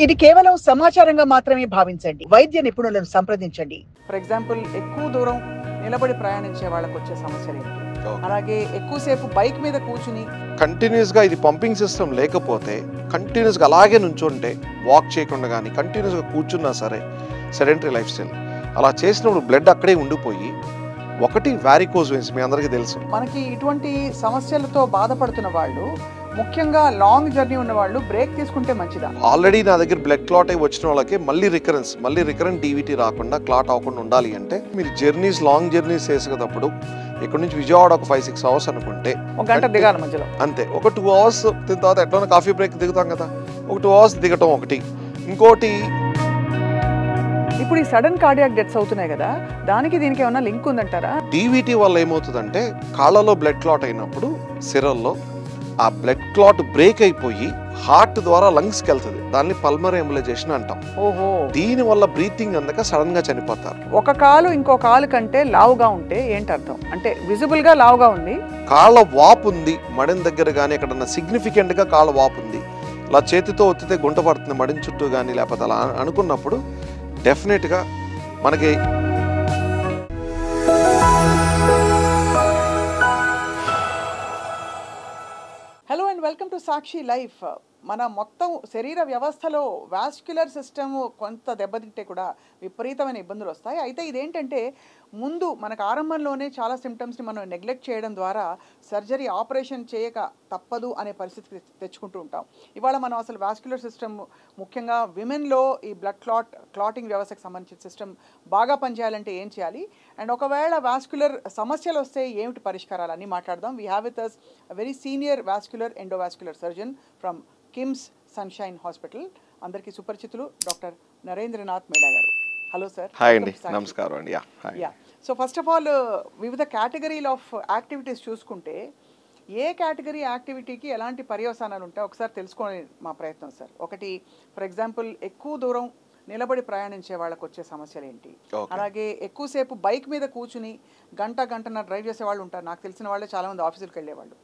ఇది కేవలం సమాచారంగా మాత్రమే భావించండి. వైద్య నిపుణులను సంప్రదించండి. ఫర్ ఎగ్జాంపుల్ ఎక్కువ దూరం నిలబడి ప్రయాణించే వాళ్ళకి వచ్చే సమస్యలు ఏంటి, అలాగే ఎక్కువసేపు బైక్ మీద కూర్చుని కంటిన్యూస్గా ఇది పంపింగ్ సిస్టమ్ లేకపోతే కంటిన్యూస్గా అలాగే నుంచుంటే వాక్ చేయకుండా కానీ కంటిన్యూస్గా కూర్చున్నా సరే సెడెంటరీ లైఫ్ స్టైల్ అలా చేసినప్పుడు బ్లడ్ అక్కడే ఉండిపోయి ఒకటి వారికోజ్ వెయిన్స్ మీ అందరికీ తెలుసు. మనకి ఇటువంటి సమస్యలతో బాధపడుతున్న వాళ్ళు ముఖ్యంగా లాంగ్ జర్నీ ఉన్న వాళ్ళు బ్రేక్ తీసుకుంటే మంచిదా? ఆల్రెడీ నా దగ్గర బ్లడ్ క్లాట్ అయి వచ్చిన వాళ్ళకి మళ్ళీ రికరెంట్ డీవీటీ రాకుండా క్లాట్ అవ్వకుండా ఉండాలి అంటే మీరు లాంగ్ జర్నీస్ చేసేటప్పుడు ఇక్కడ నుంచి విజయవాడ ఒక 5-6 అవర్స్ అనుకుంటే ఒక గంట దిగాలి మధ్యలో, అంతే. ఒక 2 అవర్స్ తిన్న తర్వాత ఎట్లా కాఫీ బ్రేక్ దిగుతాం కదా, ఒక 2 అవర్స్ దిగటం ఒకటి. ఇంకోటి ఇప్పుడు ఈ సడన్ కార్డియాక్ డెత్స్ అవుతున్నాయి కదా, దానికి దీనికి ఏమైనా లింక్ ఉందంటారా? డీవీటీ వల్ల ఏమవుతుందంటే కాళ్ళలో బ్లడ్ క్లాట్ అయినప్పుడు సిరల్లో ఆ బ్లడ్ క్లాట్ బ్రేక్ అయిపోయి హార్ట్ ద్వారా లంగ్స్కి వెళ్తుంది. దాన్ని పల్మరీ ఎంబలైజేషన్ అంటాం. ఓహో. దీని వల్ల బ్రీతింగ్ అందక సడన్ గా చనిపోతారు. ఒక కాలు ఇంకో కాలు కంటే లావుగా ఉంటే ఏంటి అర్థం? అంటే విజిబుల్ గా లావుగా ఉంది, కాళ్ళ వాపు ఉంది, మడిన దగ్గర కానీ ఎక్కడన్నా సిగ్నిఫికెంట్ గా కాళ్ళ వాపు ఉంది, ఇలా చేతితో ఒత్తితే గుంట పడుతుంది మడిన చుట్టూ కానీ, లేకపోతే అలా అనుకున్నప్పుడు డెఫినెట్ గా మనకి hello and welcome to Sakshi life. మన మొత్తం శరీర వ్యవస్థలో వాస్క్యులర్ సిస్టమ్ కొంత దెబ్బతింటే కూడా విపరీతమైన ఇబ్బందులు వస్తాయి. అయితే ఇదేంటంటే ముందు మనకు ఆరంభంలోనే చాలా సిమ్టమ్స్ని మనం నెగ్లెక్ట్ చేయడం ద్వారా సర్జరీ ఆపరేషన్ చేయక తప్పదు అనే పరిస్థితికి తెచ్చుకుంటూ ఉంటాం. ఇవాళ మనం అసలు వాస్క్యులర్ సిస్టమ్ ముఖ్యంగా విమెన్లో ఈ బ్లడ్ క్లాటింగ్ వ్యవస్థకు సంబంధించిన సిస్టమ్ బాగా పనిచేయాలంటే ఏం చేయాలి, అండ్ ఒకవేళ వాస్క్యులర్ సమస్యలు వస్తే ఏమిటి పరిష్కారాలు అన్నీ మాట్లాడదాం. We have with us very senior vascular endovascular surgeon from KIMS Sunshine hospital, అందరికీ సుపరిచితులు డాక్టర్ నరేంద్రనాథ్ మేడా గారు. Hello sir. హాయ్ అండి, నమస్కారం అండి. సో ఫస్ట్ ఆఫ్ ఆల్ వివిధ కేటగిరీలు ఆఫ్ యాక్టివిటీస్ చూసుకుంటే ఏ కేటగిరీ యాక్టివిటీకి ఎలాంటి పర్యవసానాలు ఉంటాయి ఒకసారి తెలుసుకోని మా ప్రయత్నం సార్. ఒకటి ఫర్ ఎగ్జాంపుల్ ఎక్కువ దూరం నిలబడి ప్రయాణించే వాళ్ళకి వచ్చే సమస్యలు ఏంటి, అలాగే ఎక్కువసేపు బైక్ మీద కూర్చుని గంటన్నర డ్రైవ్ చేసే వాళ్ళు ఉంటారు. నాకు తెలిసిన వాళ్ళే చాలామంది ఆఫీసులకు వెళ్ళేవాళ్ళు.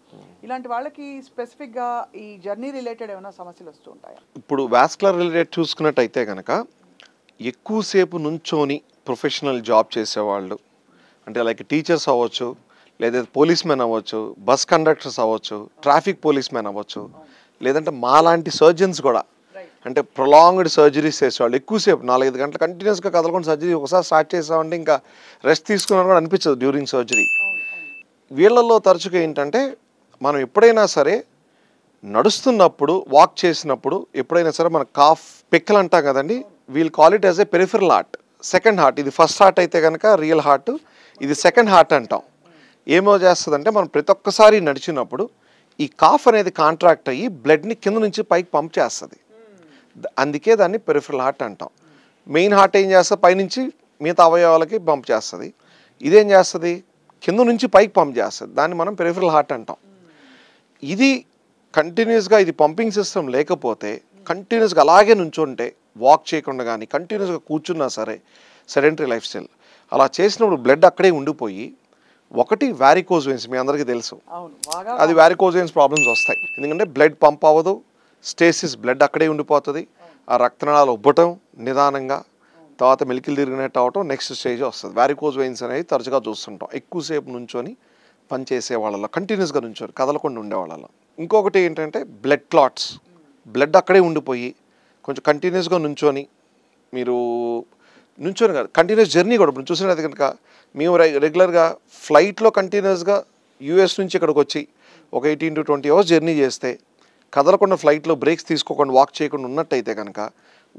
ఇలాంటి వాళ్ళకి స్పెసిఫిక్గా ఈ జర్నీ రిలేటెడ్ ఏమైనా సమస్యలు వస్తూ ఉంటాయా? ఇప్పుడు వాస్కులర్ రిలేటెడ్ చూసుకున్నట్టయితే కనుక ఎక్కువసేపు నుంచోని ప్రొఫెషనల్ జాబ్ చేసేవాళ్ళు, అంటే లైక్ టీచర్స్ అవ్వచ్చు, లేదా పోలీస్ మెన్ అవ్వచ్చు, బస్ కండక్టర్స్ అవ్వచ్చు, ట్రాఫిక్ పోలీస్ మెన్ అవ్వచ్చు, లేదంటే మాలాంటి సర్జన్స్ కూడా, అంటే ప్రొలాంగ్డ్ సర్జరీస్ చేసేవాళ్ళు ఎక్కువసేపు 4-5 గంటలు కంటిన్యూస్గా కదలకుండా సర్జరీ ఒకసారి స్టార్ట్ చేసామంటే ఇంకా రెస్ట్ తీసుకున్నాను కూడా అనిపించదు డ్యూరింగ్ సర్జరీ. వీళ్ళల్లో తరచుగా ఏంటంటే మనం ఎప్పుడైనా సరే నడుస్తున్నప్పుడు వాక్ చేసినప్పుడు ఎప్పుడైనా సరే మన కాఫ్ పిక్కలు అంటాం కదండి, we'll call it as a peripheral heart, second heart. ఇది ఫస్ట్ హార్ట్ అయితే కనుక రియల్ హార్ట్, ఇది సెకండ్ హార్ట్ అంటాం. ఏమో చేస్తుందంటే మనం ప్రతి ఒక్కసారి నడిచినప్పుడు ఈ కాఫ్ అనేది కాంట్రాక్ట్ అయ్యి బ్లడ్ని కింద నుంచి పైకి పంప్ చేస్తుంది. అందుకే దాన్ని పెరిఫెరల్ హార్ట్ అంటాం. మెయిన్ హార్ట్ ఏం చేస్తుంది, పైనుంచి మిగతా అవయవాలకి పంప్ చేస్తుంది. ఇదేం చేస్తుంది, కింద నుంచి పైకి పంప్ చేస్తుంది. దాన్ని మనం పెరిఫెరల్ హార్ట్ అంటాం. ఇది కంటిన్యూస్గా ఇది పంపింగ్ సిస్టమ్ లేకపోతే కంటిన్యూస్గా అలాగే నుంచుంటే వాక్ చేయకుండా కానీ కంటిన్యూస్గా కూర్చున్నా సరే సెడెంటరీ లైఫ్ స్టైల్ అలా చేసినప్పుడు బ్లడ్ అక్కడే ఉండిపోయి ఒకటి వారికోజ్ వెయిన్స్ మీ అందరికీ తెలుసు, అది వారికోజ్ వెయిన్స్ ప్రాబ్లమ్స్ వస్తాయి. ఎందుకంటే బ్లడ్ పంప్ అవ్వదు, స్టేసిస్ బ్లడ్ అక్కడే ఉండిపోతుంది, ఆ రక్తనాళాలు ఉబ్బటం నిదానంగా, తర్వాత మెలికలు తిరిగినట్టు అవటం నెక్స్ట్ స్టేజ్ వస్తుంది. వారికోజ్ వెయిన్స్ అనేది తరచుగా చూస్తుంటాం ఎక్కువసేపు నుంచొని పనిచేసే వాళ్ళలో, కంటిన్యూస్గా నుంచొని కదలకుండా ఉండే వాళ్ళలో. ఇంకొకటి ఏంటంటే బ్లడ్ క్లాట్స్, బ్లడ్ అక్కడే ఉండిపోయి కొంచెం కంటిన్యూస్గా నుంచొని మీరు నుంచొని కాదు కంటిన్యూస్ జర్నీ కూడా ఇప్పుడు చూసినది కనుక మేము రెగ్యులర్గా ఫ్లైట్లో కంటిన్యూస్గా యూఎస్ నుంచి ఇక్కడికి వచ్చి ఒక 18 to 20 అవర్స్ జర్నీ చేస్తే కదలకుండా ఫ్లైట్లో బ్రేక్స్ తీసుకోకుండా వాక్ చేయకుండా ఉన్నట్టయితే కనుక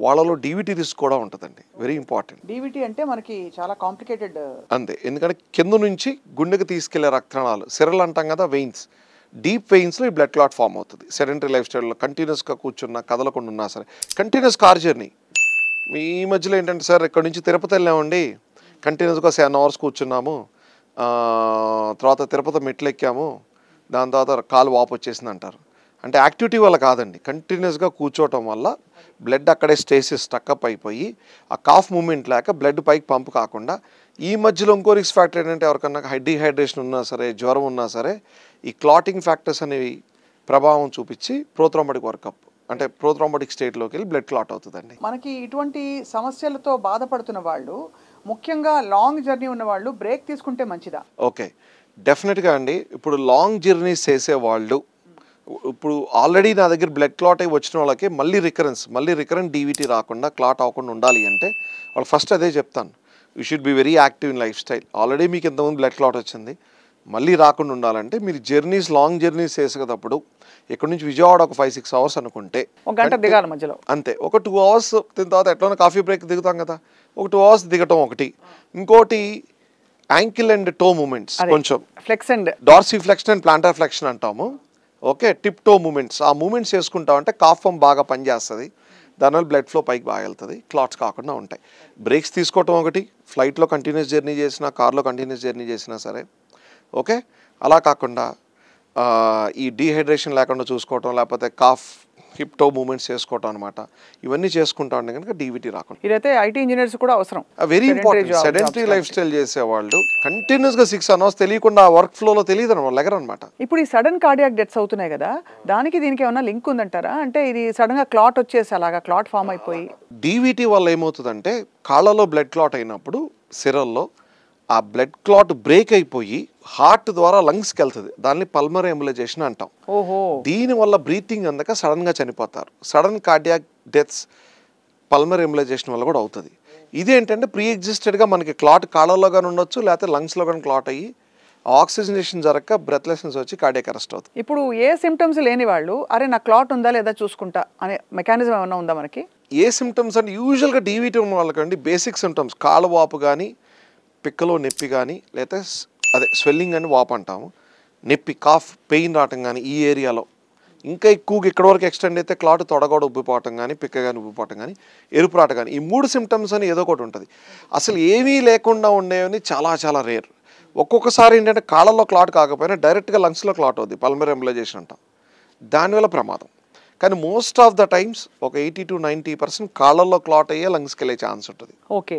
వాళ్ళలో డీవీటీ రిస్క్ కూడా ఉంటుందండి. Very important. డీవీటీ అంటే మనకి చాలా కాంప్లికేటెడ్ అంతే, ఎందుకంటే కింద నుంచి గుండెకి తీసుకెళ్లే రక్తనాళాలు సిరలు అంటాం కదా, వెయిన్స్, డీప్ వెయిన్స్లో ఈ బ్లడ్ క్లాట్ ఫామ్ అవుతుంది. సెడెంటరీ లైఫ్ స్టైల్లో కంటిన్యూస్గా కూర్చున్నా కదలకుండా ఉన్నా సరే, కంటిన్యూస్ కార్ జర్నీ. ఈ మధ్యలో ఏంటంటే సార్ ఇక్కడ నుంచి తిరుపతి వెళ్ళామండి, కంటిన్యూస్గా 7 hours కూర్చున్నాము, తర్వాత తిరుపతి మెట్లు ఎక్కాము, దాని తర్వాత కాలు వాపు వచ్చేసింది అంటారు. అంటే యాక్టివిటీ వల్ల కాదండి, కంటిన్యూస్గా కూర్చోవటం వల్ల బ్లడ్ అక్కడే స్టేసిస్ స్టక్అప్ అయిపోయి ఆ కాఫ్ మూమెంట్ లేక బ్లడ్ పైకి పంపు కాకుండా. ఈ మధ్యలో ఇంకో రిస్క్ ఫ్యాక్టర్ ఏంటంటే ఎవరికన్నా డీహైడ్రేషన్ ఉన్నా సరే, జ్వరం ఉన్నా సరే, ఈ క్లాటింగ్ ఫ్యాక్టర్స్ అనేవి ప్రభావం చూపించి ప్రోథ్రోంబటిక్ వర్కప్ అంటే ప్రోథ్రాంబోటిక్ స్టేట్లోకి వెళ్ళి బ్లడ్ క్లాట్ అవుతుందండి. మనకి ఇటువంటి సమస్యలతో బాధపడుతున్న వాళ్ళు, ముఖ్యంగా లాంగ్ జర్నీ ఉన్న వాళ్ళు బ్రేక్ తీసుకుంటే మంచిదా? ఓకే, డెఫినెట్గా అండి. ఇప్పుడు లాంగ్ జర్నీస్ చేసేవాళ్ళు, ఇప్పుడు ఆల్రెడీ నా దగ్గర బ్లడ్ క్లాట్ అయి వచ్చిన వాళ్ళకి మళ్ళీ రికరెంట్ డీవీటీ రాకుండా, క్లాట్ అవ్వకుండా ఉండాలి అంటే వాళ్ళు ఫస్ట్ అదే చెప్తాను, you should be very active in life style. Already మీకు ఇంతకుముందు బ్లడ్ క్లాట్ వచ్చింది, మళ్ళీ రాకుండా ఉండాలంటే మీరు లాంగ్ జర్నీస్ చేసేటప్పుడు ఇక్కడ నుంచి విజయవాడ ఒక 5-6 అవర్స్ అనుకుంటే, ఒక గంట దిగాలి మధ్యలో, అంతే. ఒక 2 అవర్స్ తిన్న తర్వాత ఎట్లా కాఫీ బ్రేక్ దిగుతాం కదా, ఒక 2 అవర్స్ దిగటం ఒకటి. ఇంకోటి యాంకిల్ అండ్ టో మూమెంట్స్, కొంచెం flex and dorsiflexion and plantar flexion అంటాము. Okay, tip toe movements. ఆ మూమెంట్స్ చేసుకుంటామంటే కాఫ్ ఫామ్ బాగా పనిచేస్తుంది, దానివల్ల బ్లడ్ ఫ్లో పైకి బాగా వెళ్తుంది, క్లాట్స్ కాకుండా ఉంటాయి. బ్రేక్స్ తీసుకోవటం ఒకటి, ఫ్లైట్లో కంటిన్యూస్ జర్నీ చేసినా, కార్లో కంటిన్యూస్ జర్నీ చేసినా సరే. ఓకే, అలా కాకుండా ఈ డీహైడ్రేషన్ లేకుండా చూసుకోవటం, లేకపోతే కాఫ్ హిప్ టో మూమెంట్స్ చేసుకోవటం అనమాట. ఇవన్నీ చేసుకుంటా ఉంటే కనుక డీవీటీ రాకుండా. ఇదైతే ఐటీ ఇంజనీర్స్ కూడా అవసరం, very important. Sedentary life style చేసేవాళ్ళు కంటిన్యూస్గా 6 అవర్స్ తెలియకుండా వర్క్ ఫ్లోలో తెలియదు అనమాట. ఇప్పుడు ఈ సడన్ కార్డియాక్ డెత్స్ అవుతున్నాయి కదా, దీనికి ఏమైనా లింక్ ఉందంటారా? అంటే ఇది సడన్ గా క్లాట్ వచ్చేసి అలాగా క్లాట్ ఫామ్ అయిపోయి, డీవీటీ వల్ల ఏమవుతుందంటే కాళ్ళలో బ్లడ్ క్లాట్ అయినప్పుడు సిరల్లో ఆ బ్లడ్ క్లాట్ బ్రేక్ అయిపోయి హార్ట్ ద్వారా లంగ్స్కి వెళ్తుంది, దాన్ని పల్మరీ ఎంబోలైజేషన్ అంటాం. ఓహో, దీనివల్ల బ్రీతింగ్ అందక సడన్గా చనిపోతారు. Sudden cardiac deaths pulmonary embolisation వల్ల కూడా అవుతుంది. ఇదేంటంటే ప్రీ ఎగ్జిస్టెడ్గా మనకి క్లాట్ కాళ్ళలో కానీ ఉండొచ్చు, లేకపోతే లంగ్స్లో కానీ క్లాట్ అయ్యి ఆక్సిజనేషన్ జరగక బ్రెత్లెస్నెస్ వచ్చి కార్డియాక్ అరెస్ట్ అవుతుంది. ఇప్పుడు ఏ సిమ్టమ్స్ లేని వాళ్ళు అరే నా క్లాట్ ఉందా లేదా చూసుకుంటా అనే మెకానిజం ఏమైనా ఉందా మనకి? ఏ సిమ్టమ్స్ అంటే యూజువల్గా డీవీటీ ఉన్న వాళ్ళకండి బేసిక్ సిమ్టమ్స్ కాళ్ళ వాపు కానీ, పిక్కలో నొప్పి కానీ, లేకపోతే అదే స్వెల్లింగ్ అని వాపు అంటాము, నొప్పి కాఫ్ పెయిన్ రావటం కానీ ఈ ఏరియాలో, ఇంకా ఎక్కువగా ఇక్కడ వరకు ఎక్స్టెండ్ అయితే క్లాట్ తొడగోడ ఉబ్బిపోవటం కానీ, పిక్క కానీ ఉబ్బిపోవటం కానీ, ఎరుపు రాట కానీ, ఈ 3 సిమ్టమ్స్ అని ఏదో ఒకటి ఉంటుంది. అసలు ఏమీ లేకుండా ఉండేవని చాలా చాలా రేర్. ఒక్కొక్కసారి ఏంటంటే కాళ్ళలో క్లాట్ కాకపోయినా డైరెక్ట్గా లంగ్స్లో క్లాట్ అవుతుంది, పల్మరీ ఎంబోలైజేషన్ అంటాం, దానివల్ల ప్రమాదం. కానీ మోస్ట్ ఆఫ్ ద టైమ్స్ ఒక 80 to 90% కాళ్ళల్లో క్లాట్ అయ్యే లంగ్స్కి వెళ్ళే ఛాన్స్ ఉంటుంది. ఓకే,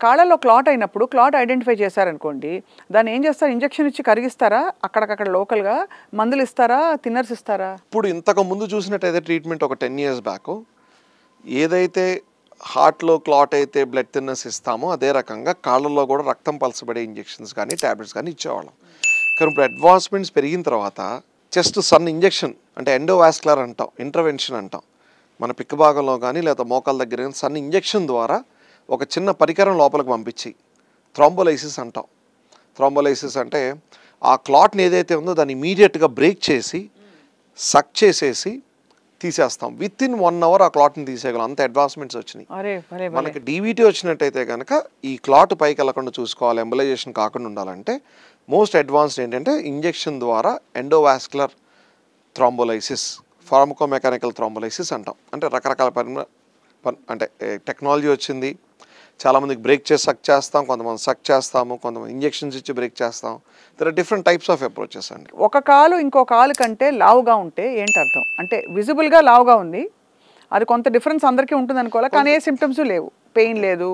కాళ్ళల్లో క్లాట్ అయినప్పుడు క్లాట్ ఐడెంటిఫై చేశారనుకోండి, దాన్ని ఏం చేస్తారు? ఇంజెక్షన్ ఇచ్చి కరిగిస్తారా? అక్కడికక్కడ లోకల్గా మందులు ఇస్తారా? థిన్నర్స్ ఇస్తారా? ఇప్పుడు ఇంతకు ముందు చూసినట్టయితే ట్రీట్మెంట్ ఒక 10 years బ్యాక్ ఏదైతే హార్ట్లో క్లాట్ అయితే బ్లడ్ థిన్నర్స్ ఇస్తామో అదే రకంగా కాళ్ళల్లో కూడా రక్తం పలసబడే ఇంజెక్షన్స్ కానీ ట్యాబ్లెట్స్ కానీ ఇచ్చేవాళ్ళం. కానీ ఇప్పుడు అడ్వాన్స్మెంట్స్ పెరిగిన తర్వాత చెస్ట్ సన్ ఇంజెక్షన్ అంటే ఎండోవాస్కులర్ అంటాం, ఇంటర్వెన్షన్ అంటాం, మన పిక్క భాగంలో కానీ లేదా మోకాల దగ్గర సన్ ఇంజెక్షన్ ద్వారా ఒక చిన్న పరికరం లోపలికి పంపించి థ్రాంబోలైసిస్ అంటాం. థ్రాంబోలైసిస్ అంటే ఆ క్లాట్ని ఏదైతే ఉందో దాన్ని ఇమీడియట్గా బ్రేక్ చేసి సక్ చేసేసి తీసేస్తాం. విత్ ఇన్ 1 hour ఆ క్లాట్ని తీసేయగలం, అంత అడ్వాన్స్మెంట్స్ వచ్చినాయి. మనకి డీవీటీ వచ్చినట్టయితే కనుక ఈ క్లాట్ పైకి వెళ్ళకుండా చూసుకోవాలి, ఎంబలైజేషన్ కాకుండా ఉండాలంటే మోస్ట్ అడ్వాన్స్డ్ ఏంటంటే ఇంజెక్షన్ ద్వారా ఎండోవాస్కులర్ థ్రాంబోలైసిస్, ఫార్మకోమెకానికల్ థ్రాంబోలైసిస్ అంటాం. అంటే రకరకాల అంటే టెక్నాలజీ వచ్చింది, చాలామందికి బ్రేక్ చేసి సక్ చేస్తాం, కొంతమంది సక్ చేస్తాము, కొంతమంది ఇంజెక్షన్స్ ఇచ్చి బ్రేక్ చేస్తాం. There are different types of approaches అండి. ఒక కాలు ఇంకో కాలు కంటే లావుగా ఉంటే ఏంటి అర్థం? అంటే విజిబుల్గా లావుగా ఉంది, అది కొంత డిఫరెన్స్ అందరికీ ఉంటుంది అనుకోవాలి, కానీ ఏ సిమ్టమ్స్ లేవు, పెయిన్ లేదు,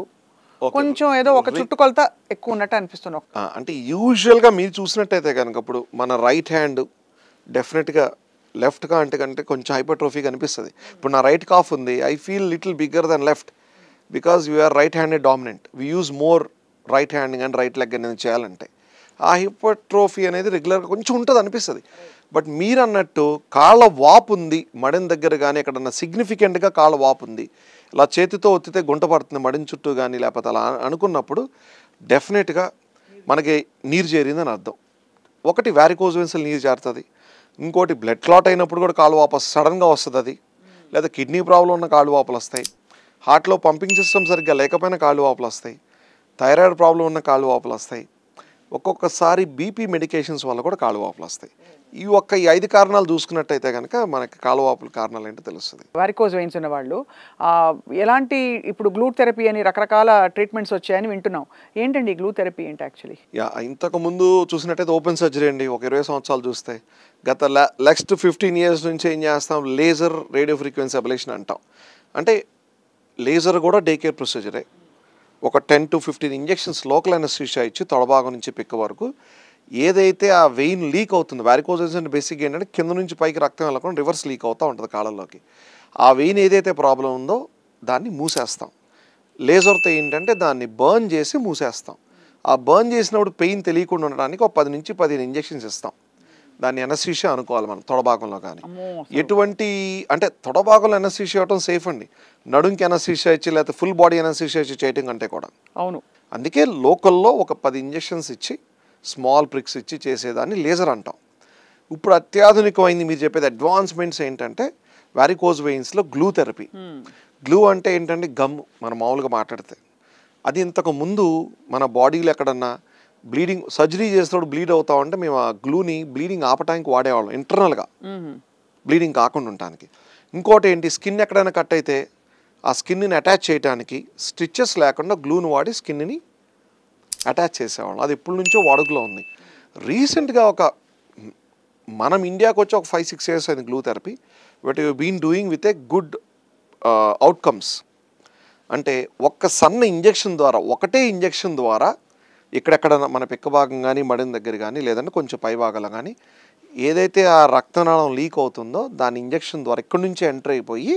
కొంచెం ఏదో ఒక చుట్టుకొలత ఎక్కువ ఉన్నట్టు అనిపిస్తుంది. అంటే యూజువల్గా మీరు చూసినట్టయితే కనుక ఇప్పుడు మన రైట్ హ్యాండ్ డెఫినెట్గా లెఫ్ట్గా అంటే కంటే కొంచెం హైపర్ట్రోఫీగా అనిపిస్తుంది. ఇప్పుడు నా రైట్ కాఫ్ ఉంది, I feel little bigger then left because we are right handed dominant, we use more right handing and right leg అనేది చేయాలంటే ఆ హైపర్ట్రోఫీ అనేది రెగ్యులర్గా కొంచెం ఉంటుంది అనిపిస్తుంది. బట్ మీరు అన్నట్టు కాళ్ళ వాపు ఉంది మడిన దగ్గర కానీ ఎక్కడన్నా సిగ్నిఫికెంట్గా కాళ్ళ వాపు ఉంది, ఇలా చేతితో ఒత్తితే గుంట పడుతుంది మడిన చుట్టూ కానీ లేకపోతే అలా అనుకున్నప్పుడు డెఫినెట్గా మనకి నీరు చేరిందని అర్థం. ఒకటి వారికోజ్ వెన్స్లో నీరు చేరుతుంది, ఇంకోటి బ్లడ్ క్లాట్ అయినప్పుడు కూడా కాళ్ళు వాపు సడన్గా వస్తుంది అది, లేదా కిడ్నీ ప్రాబ్లం ఉన్న కాళ్ళు వాపులు వస్తాయి, హార్ట్లో పంపింగ్ సిస్టమ్ సరిగ్గా లేకపోయినా కాళ్ళు వాపులు వస్తాయి, థైరాయిడ్ ప్రాబ్లం ఉన్న కాళ్ళు వాపులు వస్తాయి, ఒక్కొక్కసారి బీపీ మెడికేషన్స్ వల్ల కూడా కాళ్ళు వాపులు వస్తాయి. ఈ 5 కారణాలు చూసుకున్నట్టయితే కనుక మనకి కాళ్ళు వాపుల కారణాలు ఏంటో తెలుస్తుంది. వారికోజ్ వెయిన్స్ ఉన్న వాళ్ళు ఎలాంటి ఇప్పుడు గ్లూ థెరపీ అని రకరకాల ట్రీట్మెంట్స్ వచ్చాయని వింటున్నాం, ఏంటండి గ్లూ థెరపీ ఏంటి యాక్చువల్లీ? ఇంతకు ముందు చూసినట్టయితే ఓపెన్ సర్జరీ అండి. ఒక 20 సంవత్సరాలు చూస్తే గత నెక్స్ట్ 15 years నుంచి ఏం చేస్తాం, లేజర్ రేడియో ఫ్రీక్వెన్సీ అబ్లేషన్ అంటాం. అంటే లేజర్ కూడా డే కేర్ ప్రొసీజరే. ఒక 10 to 15 ఇంజెక్షన్స్ లోకల్ అనెస్థీషియా ఇచ్చి తొడభాగం నుంచి పిక్క వరకు ఏదైతే ఆ వెయిన్ లీక్ అవుతుంది, వారికోజ్ వెయిన్స్ అంటే బేసిక్గా ఏంటంటే కింద నుంచి పైకి రక్తం వెళ్ళకుండా రివర్స్ లీక్ అవుతూ ఉంటుంది కాళ్ళలోకి. ఆ వెయిన్ ఏదైతే ప్రాబ్లం ఉందో దాన్ని మూసేస్తాం. లేజర్తో ఏంటంటే దాన్ని బర్న్ చేసి మూసేస్తాం. ఆ బర్న్ చేసినప్పుడు పెయిన్ తెలియకుండా ఉండడానికి ఒక 10 నుంచి 15 ఇంజెక్షన్స్ ఇస్తాం. దాన్ని ఎనస్థీషియా అనుకోవాలి మనం తొడభాగంలో కానీ. ఎటువంటి అంటే తొడభాగంలో ఎనస్థీషియా ఇవ్వడం సేఫ్ అండి. నడుంకి ఎనస్థీషియా ఇచ్చి లేకపోతే ఫుల్ బాడీ ఎనస్థీషియా ఇచ్చి చేయటం కంటే కూడా. అవును. అందుకే లోకల్లో ఒక 10 ఇంజెక్షన్స్ ఇచ్చి స్మాల్ ప్రిక్స్ ఇచ్చి చేసేదాన్ని లేజర్ అంటాం. ఇప్పుడు అత్యాధునికమైంది మీరు చెప్పేది అడ్వాన్స్మెంట్స్ ఏంటంటే వారికోజ్ వెయిన్స్లో గ్లూ థెరపీ. గ్లూ అంటే ఏంటంటే గమ్ మనం మామూలుగా మాట్లాడితే అది ఇంతకు ముందు మన బాడీలో ఎక్కడన్నా బ్లీడింగ్ సర్జరీ చేసినప్పుడు బ్లీడ్ అవుతా ఉంటే మేము ఆ గ్లూని బ్లీడింగ్ ఆపడానికి వాడేవాళ్ళం ఇంటర్నల్గా బ్లీడింగ్ కాకుండా ఉండటానికి. ఇంకోటి ఏంటి స్కిన్ ఎక్కడైనా కట్ అయితే ఆ స్కిన్ని అటాచ్ చేయడానికి స్టిచెస్ లేకుండా గ్లూని వాడి స్కిన్ని అటాచ్ చేసేవాళ్ళం. అది ఎప్పటి నుంచో వాడుకలో ఉంది. రీసెంట్గా మనం ఇండియాకి వచ్చి ఒక 5-6 years అయింది glue therapy. But you been doing with a good outcomes. అంటే ఒక్క సన్న ఇంజెక్షన్ ద్వారా ఒకటే ఇంజెక్షన్ ద్వారా ఇక్కడెక్కడ మన పిక్క భాగం కానీ మడిన దగ్గర కానీ లేదంటే కొంచెం పై భాగాలు కానీ ఏదైతే ఆ రక్తనాళం లీక్ అవుతుందో దాని ఇంజెక్షన్ ద్వారా ఇక్కడి నుంచి ఎంటర్ అయిపోయి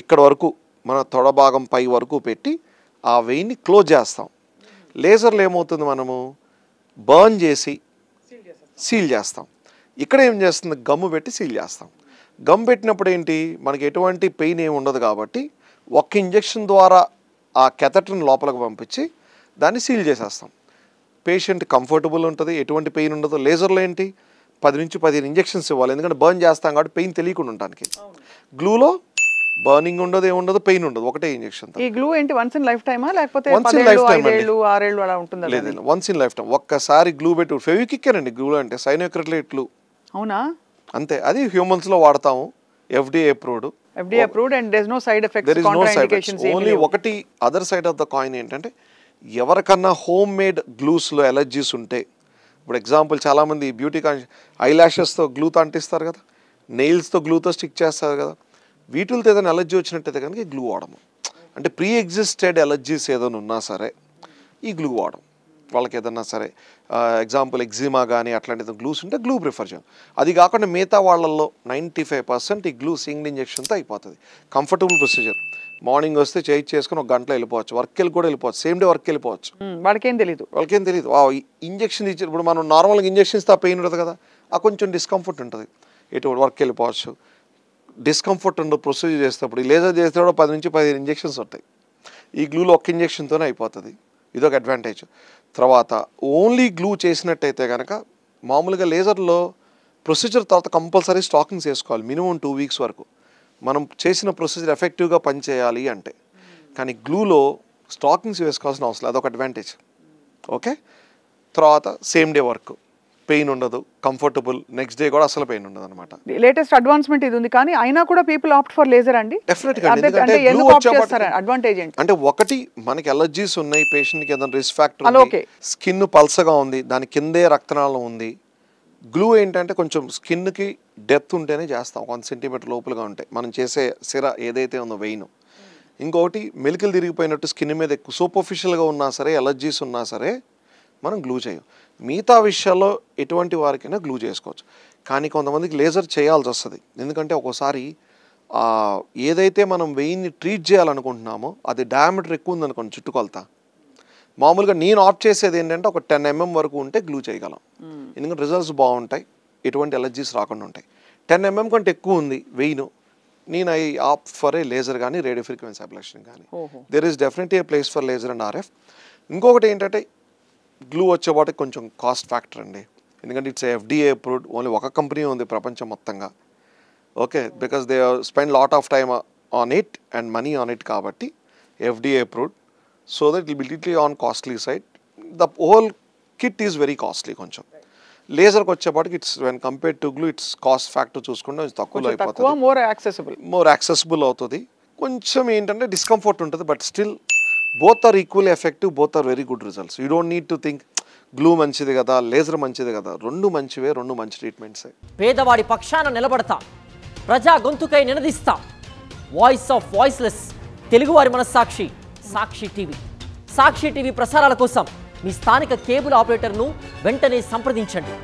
ఇక్కడ వరకు మన తొడ భాగం పై వరకు పెట్టి ఆ వెయిన్ని క్లోజ్ చేస్తాం. లేజర్లో ఏమవుతుంది మనము బర్న్ చేసి సీల్ చేస్తాం. ఇక్కడ ఏం చేస్తుంది గమ్ము పెట్టి సీల్ చేస్తాం. గమ్ పెట్టినప్పుడు ఏంటి మనకి ఎటువంటి పెయిన్ ఏమి ఉండదు కాబట్టి ఒక్క ఇంజెక్షన్ ద్వారా ఆ కెథటర్ని లోపలికి పంపించి దాన్ని సీల్ చేసేస్తాం. పేషెంట్ కంఫర్టబుల్ ఉంటుంది, ఎటువంటి పెయిన్ ఉండదు. లేజర్లో ఏంటి 10 నుంచి 15 ఇంజెక్షన్స్ ఇవ్వాలి, ఎందుకంటే బర్న్ చేస్తాం కాబట్టి పెయిన్ తెలియకుండా ఉండడానికి. గ్లూలో బర్నింగ్ ఉండదు, ఏముండదు, పెయిన్ ఉండదు, ఒకటే ఇంజెక్షన్. ఈ గ్లూ ఏంటి వన్స్ ఇన్ లైఫ్ టైమా లేకపోతే వన్స్ ఇన్ లైఫ్ టైం 6 ఏళ్ళు అలా ఉంటుందా? లేదు, వన్స్ ఇన్ లైఫ్ టైం. ఒక్కసారి గ్లూ పెట్టి ఫెవిక్విక్ గ్లూ అంటే సైనోక్రిలేట్ గ్లూ. అవునా? అంతే. అది హ్యూమన్స్ లో వాడతాము, FDA approved and there's no side effects, there is no side effects. contraindications. Only ఒకటి other side of the coin ఏంటంటే ఎవరికన్నా హోమ్ మేడ్ గ్లూస్లో ఎలర్జీస్ ఉంటే, ఇప్పుడు ఎగ్జాంపుల్ చాలామంది బ్యూటీ ఐ ల్యాషెస్తో గ్లూతో అంటిస్తారు కదా, నెయిల్స్తో గ్లూతో స్టిక్ చేస్తారు కదా, వీటితో ఏదైనా ఎలర్జీ వచ్చినట్టయితే కనుక గ్లూ వాడము. అంటే ప్రీ ఎగ్జిస్టెడ్ ఎలర్జీస్ ఏదైనా ఉన్నా సరే ఈ గ్లూ వాడము. వాళ్ళకి ఏదన్నా సరే ఎగ్జాంపుల్ ఎగ్జిమా కానీ అట్లాంటిది గ్లూస్ ఉంటే గ్లూ ప్రిఫర్ చేయం. అది కాకుండా మిగతా వాళ్ళల్లో 95% ఈ గ్లూ సింగిల్ ఇంజెక్షన్తో అయిపోతుంది. Comfortable procedure. మార్నింగ్ వస్తే చేసుకుని ఒక గంటలో వెళ్ళిపోవచ్చు, వర్క్ వెళ్ళి కూడా వెళ్ళిపోవచ్చు, సేమ్ డే వర్క్ వెళ్ళిపోవచ్చు. వాళ్ళకేం తెలియదు. ఇంజెక్షన్ ఇచ్చి ఇప్పుడు మనం నార్మల్గా ఇంజెక్షన్స్ ఆ పెయిన్ ఉంటుంది కదా, ఆ కొంచెం డిస్కంఫర్ట్ ఉంటుంది, ఎటు వర్క్ వెళ్ళిపోవచ్చు. డిస్కంఫర్ట్ ఉండదు ప్రొసీజర్ చేసేటప్పుడు. లేజర్ చేస్తే కూడా 10 నుంచి 15 ఇంజెక్షన్స్ ఉంటాయి. ఈ గ్లూలో ఒక్క ఇంజెక్షన్తోనే అయిపోతుంది. ఇదొక అడ్వాంటేజ్. తర్వాత ఓన్లీ గ్లూ చేసినట్టయితే కనుక మామూలుగా లేజర్లో ప్రొసీజర్ తర్వాత కంపల్సరీ స్టాకింగ్స్ వేసుకోవాలి మినిమం 2 weeks వరకు, మనం చేసిన ప్రొసీజర్ ఎఫెక్టివ్గా పనిచేయాలి అంటే. కానీ గ్లూలో స్టాకింగ్స్ వేసుకోవాల్సిన అవసరం, అదొక అడ్వాంటేజ్. ఓకే. తర్వాత సేమ్ డే వర్క్, పెయిన్ ఉండదు, కంఫర్టబుల్, నెక్స్ట్ డే కూడా అసలు పెయిన్ ఉండదు అనమాట. లేటెస్ట్ అడ్వాన్స్మెంట్ ఇది ఉంది, కానీ అయినా కూడా పీపుల్ ఆప్ట్ ఫర్ లేజర్ అండి. డెఫినెట్గా. అంటే ఒకటి మనకి ఎలర్జీస్ ఉన్నాయి, పేషెంట్కి ఏదైనా రిస్క్ ఫ్యాక్టర్ ఉంది, స్కిన్ పల్సగా ఉంది, దాని కిందే రక్తనాళం ఉంది. గ్లూ ఏంటంటే కొంచెం స్కిన్కి డెప్త్ ఉంటేనే చేస్తాం, 1 centimeter లోపలగా ఉంటాయి మనం చేసే సిర ఏదైతే ఉందో వెయిన్. ఇంకొకటి మెలికలు తిరిగిపోయినట్టు స్కిన్ మీద ఎక్కువ సూపర్ఫిషియల్గా ఉన్నా సరే, ఎలర్జీస్ ఉన్నా సరే మనం గ్లూ చేయం. మిగతా విషయాల్లో ఎటువంటి వారికైనా గ్లూ చేసుకోవచ్చు. కానీ కొంతమందికి లేజర్ చేయాల్సి వస్తుంది, ఎందుకంటే ఒక్కోసారి ఏదైతే మనం వెయిన్ని ట్రీట్ చేయాలనుకుంటున్నామో అది డయామీటర్ ఎక్కువ ఉందనుకోండి చుట్టుకొలత, మామూలుగా నేను ఆప్ట్ చేసేది ఏంటంటే ఒక 10 mm వరకు ఉంటే గ్లూ చేయగలం, ఎందుకంటే రిజల్ట్స్ బాగుంటాయి, ఎటువంటి ఎలర్జీస్ రాకుండా ఉంటాయి. 10 mm కంటే ఎక్కువ ఉంది వెయిన్, నేను I opt for a laser కానీ రేడియో ఫ్రీక్వెన్సీ అబ్లేషన్ కానీ. There is definitely a place for laser and RF. ఇంకొకటి ఏంటంటే గ్లూ వచ్చేవాటికి కొంచెం కాస్ట్ ఫ్యాక్టర్ అండి, ఎందుకంటే ఇట్స్ FDA approved. ఓన్లీ ఒక కంపెనీ ఉంది ప్రపంచం మొత్తంగా. Okay, because they spend lot of time on it and money on it, కాబట్టి FDA approved. So that it will be little on costly side. The whole kit is very costly. కొంచెం లేజర్కి వచ్చేపాటికి it's when compared to glue it's cost factor చూసుకుంటే తక్కువలో అయిపోతుంది, more accessible అవుతుంది. కొంచెం ఏంటంటే discomfort ఉంటుంది, but still both are equally effective, both are very good results. You don't need to think glue మంచిది కదా, లేజర్ మంచిది కదా, రెండు మంచివే, రెండు మంచి ట్రీట్మెంట్సే. పేదవాడి పక్షాన నిలబడతా, ప్రజా గొంతుకై నినదిస్తా. వాయిస్ ఆఫ్ వాయిస్లెస్, తెలుగువారి మనస్సాక్షి, సాక్షి టీవీ. సాక్షి టీవీ ప్రసారాల కోసం మీ స్థానిక కేబుల్ ఆపరేటర్ను వెంటనే సంప్రదించండి.